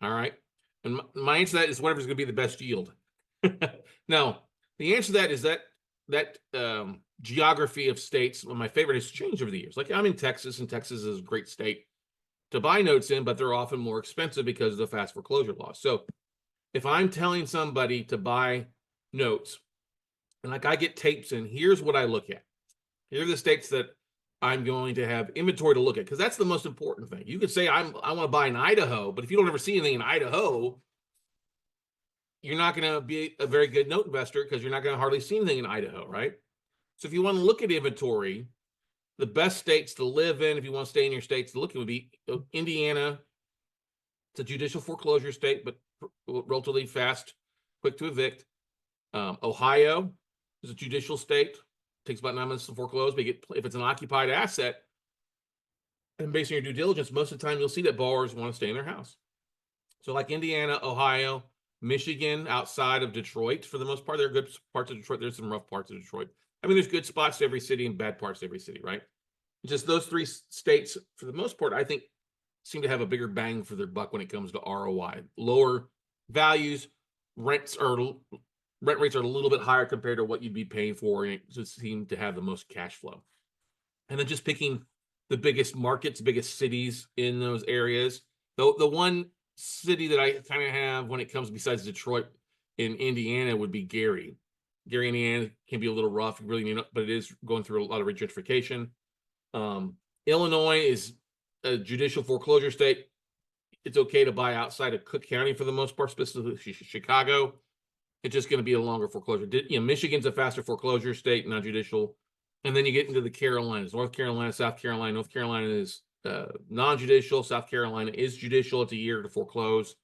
All right. And my answer to that is whatever's going to be the best yield. Now, the answer to that is that geography of states, well, my favorite has changed over the years. Like I'm in Texas, and Texas is a great state to buy notes in, but they're often more expensive because of the fast foreclosure law. So if I'm telling somebody to buy notes, and like I get tapes in, here's what I look at. Here are the states that I'm going to have inventory to look at, because that's the most important thing. You could say I want to buy in Idaho, but if you don't ever see anything in Idaho, you're not going to be a very good note investor because you're not going to hardly see anything in Idaho, right? So if you want to look at inventory, the best states to live in, if you want to stay in your states to look at, would be Indiana. It's a judicial foreclosure state, but relatively fast, quick to evict. Ohio is a judicial state. Takes about 9 months to foreclose, but if it's an occupied asset, and based on your due diligence, most of the time you'll see that borrowers want to stay in their house. So like Indiana, Ohio, Michigan, outside of Detroit, for the most part, there are good parts of Detroit. There's some rough parts of Detroit. I mean, there's good spots to every city and bad parts to every city, right? Just those three states, for the most part, I think seem to have a bigger bang for their buck when it comes to ROI. Lower values, rent rates are a little bit higher compared to what you'd be paying for, and it just seem to have the most cash flow. And then just picking the biggest markets, biggest cities in those areas. The one city that I kind of have when it comes besides Detroit in Indiana would be Gary. Gary, Indiana can be a little rough, really, but it is going through a lot of regentrification. Illinois is a judicial foreclosure state. It's okay to buy outside of Cook County for the most part, specifically Chicago. It's just going to be a longer foreclosure. Michigan's a faster foreclosure state, not judicial. And then you get into the Carolinas, North Carolina, South Carolina. North Carolina is non-judicial. South Carolina is judicial. It's a year to foreclose.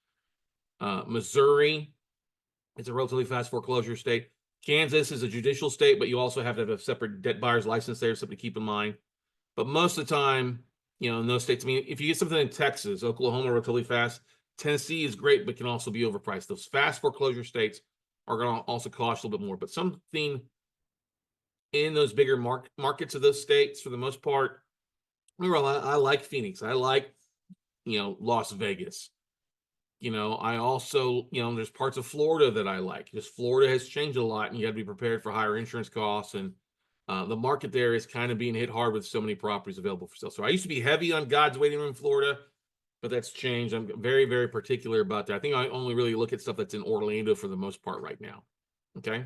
Missouri, it's a relatively fast foreclosure state. Kansas is a judicial state, but you also have to have a separate debt buyer's license there, something to keep in mind. But most of the time, in those states, I mean, if you get something in Texas, Oklahoma, relatively fast. Tennessee is great, but can also be overpriced. Those fast foreclosure states are going to also cost a little bit more. But something in those bigger markets of those states, for the most part, I like Phoenix. I like, Las Vegas. I also, there's parts of Florida that I like. Just Florida has changed a lot, and you have to be prepared for higher insurance costs. And the market there is kind of being hit hard with so many properties available for sale. So I used to be heavy on God's waiting room, Florida, but that's changed. I'm very, very particular about that. I think I only really look at stuff that's in Orlando for the most part right now. Okay.